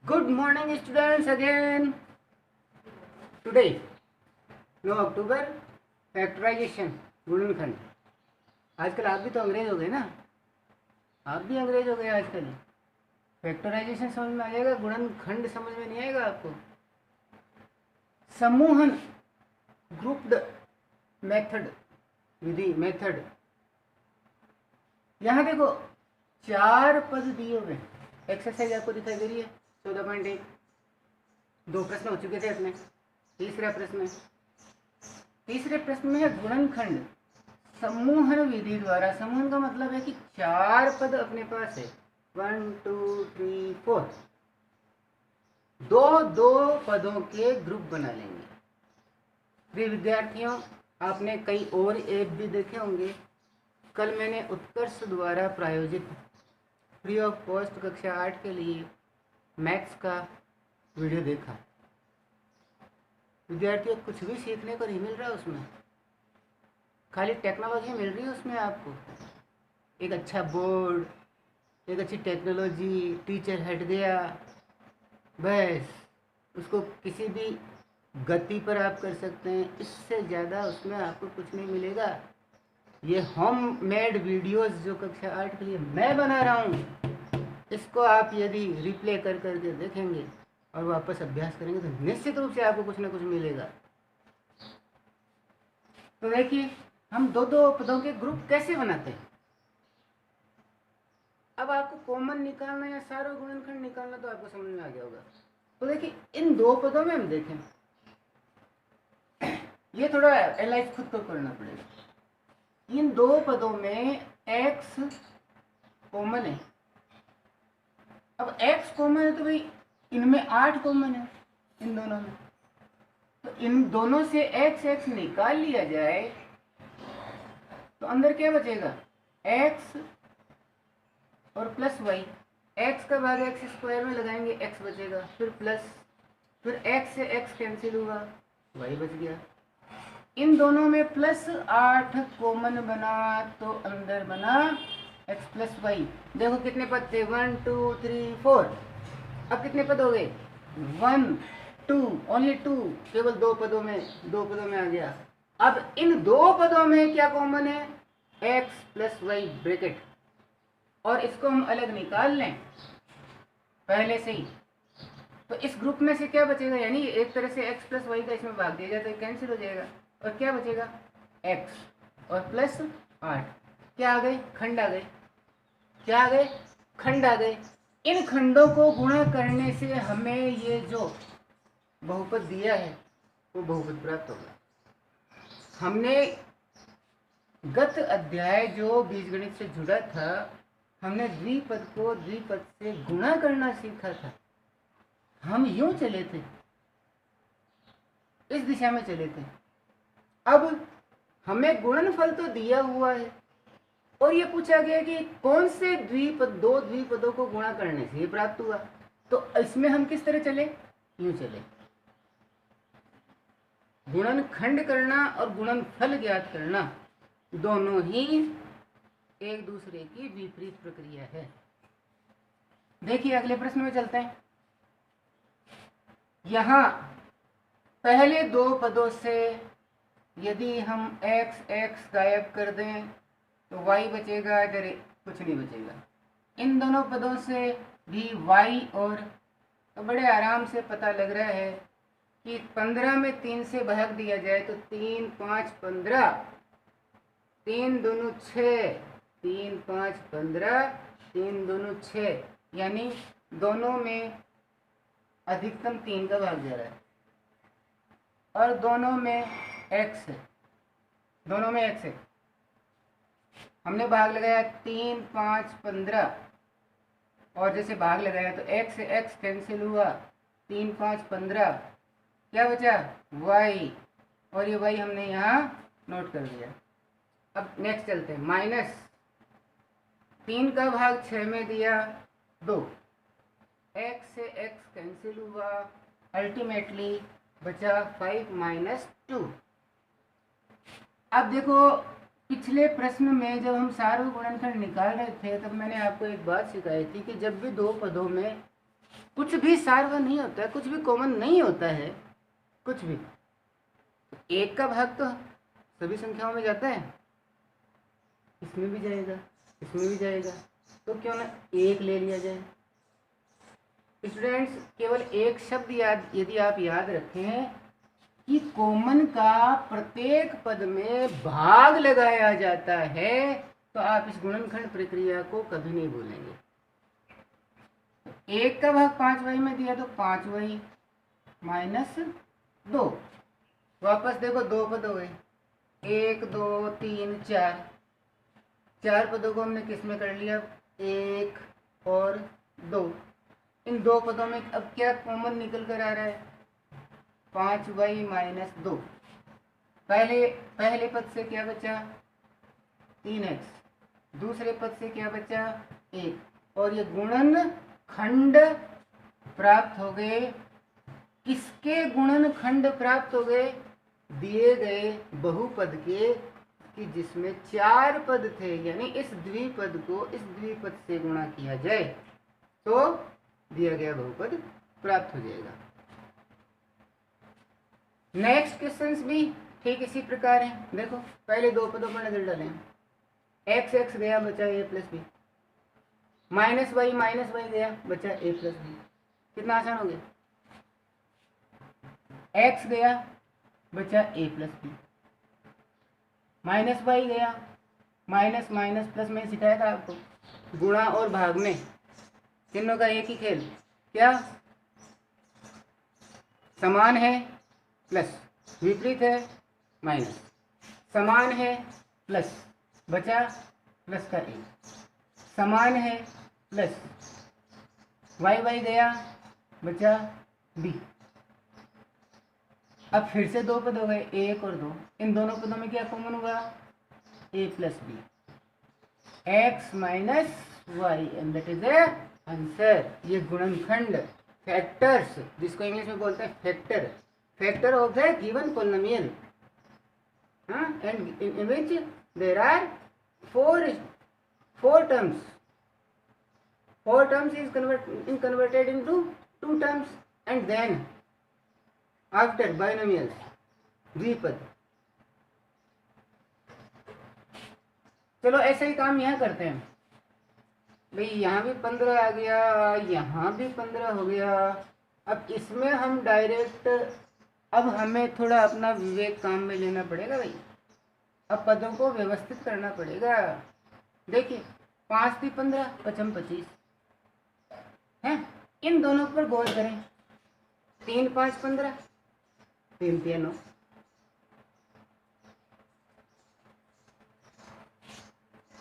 Good morning, students. Again, today, 9 अक्टूबर, factorisation गुणनखंड। आजकल आप भी तो अंग्रेज हो गए ना, आप भी अंग्रेज हो गए आजकल। फैक्टराइजेशन समझ में आ जाएगा, गुणनखंड समझ में नहीं आएगा आपको। समूहन, ग्रुप्ड मेथड, विधि मेथड। यहाँ देखो 4 पद दिए हुए। एक्सरसाइज आपको दिखाई दे रही है 14.1। 2 प्रश्न हो चुके थे अपने। तीसरे प्रश्न में है गुणनखंड समूहन विधि द्वारा। समूहन का मतलब है कि 4 पद अपने पास है, 1 2 3 4। दो पदों के ग्रुप बना लेंगे। प्रिय विद्यार्थियों, आपने कई और ऐप भी देखे होंगे। कल मैंने उत्कर्ष द्वारा प्रायोजित फ्री ऑफ कॉस्ट कक्षा 8 के लिए मैथ्स का वीडियो देखा। विद्यार्थियों, कुछ भी सीखने को नहीं मिल रहा उसमें, खाली टेक्नोलॉजी मिल रही है उसमें आपको। एक अच्छा बोर्ड, एक अच्छी टेक्नोलॉजी, टीचर हट गया, बस उसको किसी भी गति पर आप कर सकते हैं। इससे ज़्यादा उसमें आपको कुछ नहीं मिलेगा। ये होम मेड वीडियोस जो कक्षा 8 के लिए मैं बना रहा हूँ, इसको आप यदि रिप्ले कर करके देखेंगे और वापस अभ्यास करेंगे तो निश्चित रूप से आपको कुछ ना कुछ मिलेगा। तो देखिए, हम दो पदों के ग्रुप कैसे बनाते हैं। अब आपको कॉमन निकालना या सारा गुणनखंड निकालना तो आपको समझ में आ गया होगा। तो देखिए, इन 2 पदों में हम देखें, ये थोड़ा एनालाइज खुद को करना पड़ेगा। इन 2 पदों में x कॉमन है। अब x कॉमन है तो भाई इनमें 8 कॉमन है, इन दोनों में। तो इन दोनों से x निकाल लिया जाए तो अंदर क्या बचेगा, x और प्लस y। x का भाग x स्क्वायर में लगाएंगे, x बचेगा, फिर प्लस, फिर x से x कैंसिल हुआ, y बच गया। इन दोनों में +8 कॉमन बना तो अंदर बना x प्लस वाई। देखो कितने पद थे, 1 2 3 4। अब कितने पद हो गए, 1 2, ओनली 2, केवल 2 पदों में आ गया। अब इन 2 पदों में क्या कॉमन है, x प्लस वाई ब्रैकेट, और इसको हम अलग निकाल लें पहले से ही। तो इस ग्रुप में से क्या बचेगा, यानी एक तरह से x प्लस वाई का इसमें भाग दिया जाए तो कैंसिल हो जाएगा, और क्या बचेगा, x और +8। क्या आ गए, खंड आ गए। क्या आ गए, खंड आ गए। इन खंडों को गुणा करने से हमें ये जो बहुपद दिया है वो बहुपद प्राप्त होगा। हमने गत अध्याय जो बीजगणित से जुड़ा था, हमने द्विपद को द्विपद से गुणा करना सीखा था। हम यूं चले थे, इस दिशा में चले थे। अब हमें गुणनफल तो दिया हुआ है और ये पूछा गया कि कौन से दो द्विपदों को गुणा करने से ये प्राप्त हुआ। तो इसमें हम किस तरह चले, यूं चले। गुणनखंड करना और गुणनफल ज्ञात करना दोनों ही एक दूसरे की विपरीत प्रक्रिया है। देखिए अगले प्रश्न में चलते हैं। यहां पहले 2 पदों से यदि हम x गायब कर दें तो y बचेगा, इधर कुछ नहीं बचेगा। इन दोनों पदों से भी y, और तो बड़े आराम से पता लग रहा है कि 15 में 3 से भाग दिया जाए तो 3 5 15, 3 दूनी 6, 3 5 15, 3 दूनी 6, यानी दोनों में अधिकतम 3 का भाग जा रहा है और दोनों में x है, दोनों में x है। हमने भाग लगाया 3 5 15, और जैसे भाग लगाया तो x से x कैंसिल हुआ, 3 5 15, क्या बचा, y, और ये y हमने यहाँ नोट कर दिया। अब नेक्स्ट चलते हैं। -3 का भाग 6 में दिया 2, x से x कैंसिल हुआ, अल्टीमेटली बचा 5 - 2। अब देखो पिछले प्रश्न में जब हम सार्वगुणनखंड निकाल रहे थे तब मैंने आपको एक बात सिखाई थी कि जब भी 2 पदों में कुछ भी सार्व नहीं होता है, कुछ भी कॉमन नहीं होता है, कुछ भी। एक का भाग तो सभी संख्याओं में जाता है, इसमें भी जाएगा, इसमें भी जाएगा, तो क्यों ना एक ले लिया जाए। स्टूडेंट्स केवल एक शब्द याद, यदि आप याद रखें कि कॉमन का प्रत्येक पद में भाग लगाया जाता है, तो आप इस गुणनखंड प्रक्रिया को कभी नहीं भूलेंगे। एक का भाग 5y में दिया तो 5y माइनस 2। वापस देखो दो पद हो गए, 1 2 3 4, चार पदों को हमने किस में कर लिया, 1 और 2। इन दो पदों में अब क्या कॉमन निकल कर आ रहा है, 5y माइनस 2। पहले पद से क्या बचा, 3x, दूसरे पद से क्या बचा, 1, और ये गुणन खंड प्राप्त हो गए। किसके गुणन खंड प्राप्त हो गए, दिए गए बहुपद के, कि जिसमें 4 पद थे, यानी इस द्विपद को इस द्विपद से गुणा किया जाए तो दिया गया बहुपद प्राप्त हो जाएगा। नेक्स्ट क्वेश्चंस भी ठीक इसी प्रकार हैं। देखो पहले दो पदों पर नजर डालें, एक्स एक्स गया बचा a plus B, minus Y गया बचा a प्लस बी। कितना आसान हो गया, एक्स गया बचा a plus B, minus Y गया, माइनस माइनस प्लस में सिखाया था आपको, गुणा और भाग में चिन्हों का एक ही खेल, क्या समान है प्लस, विपरीत है माइनस, समान है प्लस, बचा प्लस का एक, समान है प्लस, वाई वाई गया बचा बी। अब फिर से दो पद हो गए, एक और दो, इन दोनों पदों में क्या कॉमन होगा, a plus B, X minus Y, and that is the answer. ये गुणनखंड फैक्टर्स, जिसको इंग्लिश में बोलते हैं factor, factor of the given polynomial, and in which there are four terms. 4 terms is converted into 2 terms, and then after binomials द्विपद। चलो ऐसा ही काम यहाँ करते हैं भाई, यहाँ भी 15 आ गया, यहाँ भी 15 हो गया। अब इसमें हम डायरेक्ट, अब हमें थोड़ा अपना विवेक काम में लेना पड़ेगा भाई, अब पदों को व्यवस्थित करना पड़ेगा। देखिए 5 थी 15, 5 25 है, इन दोनों पर गौर करें, 3 5 15, 3 3 9,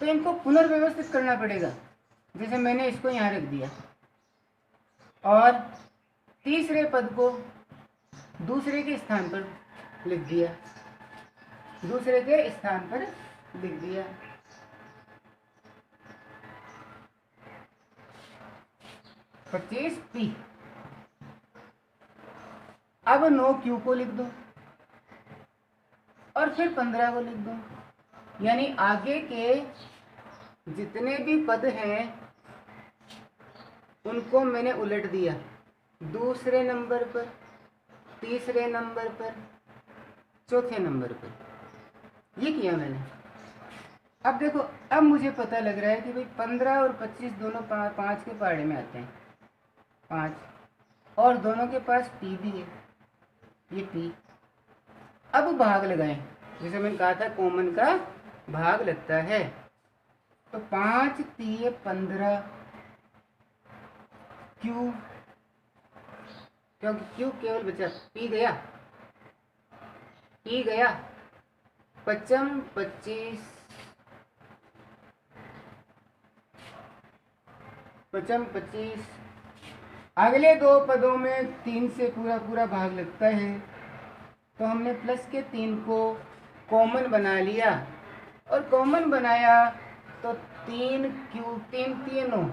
तो इनको पुनर्व्यवस्थित करना पड़ेगा। जैसे मैंने इसको यहाँ रख दिया और तीसरे पद को दूसरे के स्थान पर लिख दिया, दूसरे के स्थान पर लिख दिया। पच्चीस पी, अब 9 क्यू को लिख दो और फिर 15 को लिख दो, यानी आगे के जितने भी पद हैं उनको मैंने उलट दिया, दूसरे नंबर पर, तीसरे नंबर पर, चौथे नंबर पर, ये किया मैंने। अब देखो, अब मुझे पता लग रहा है कि भाई 15 और 25 दोनों 5 के पहाड़े में आते हैं, 5, और दोनों के पास पी भी है, ये पी। अब भाग लगाएं, जैसे मैंने कहा था कॉमन का भाग लगता है, तो 5 3 15 क्यू, क्योंकि क्यू केवल बचा, पी गया, पी गया, 5 25, 5 25। अगले दो पदों में 3 से पूरा पूरा भाग लगता है, तो हमने प्लस के 3 को कॉमन बना लिया, और कॉमन बनाया तो 3 क्यू 3 3 9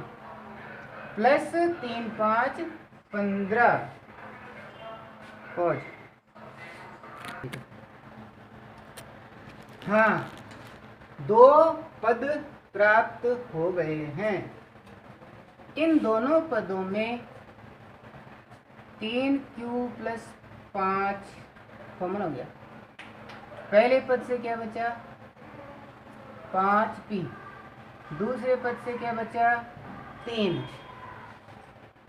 प्लस 3 5 15, हाँ 2 पद प्राप्त हो गए हैं। इन दोनों पदों में 3Q प्लस 5 कॉमन हो गया। पहले पद से क्या बचा 5P, दूसरे पद से क्या बचा 3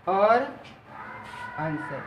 और आंसर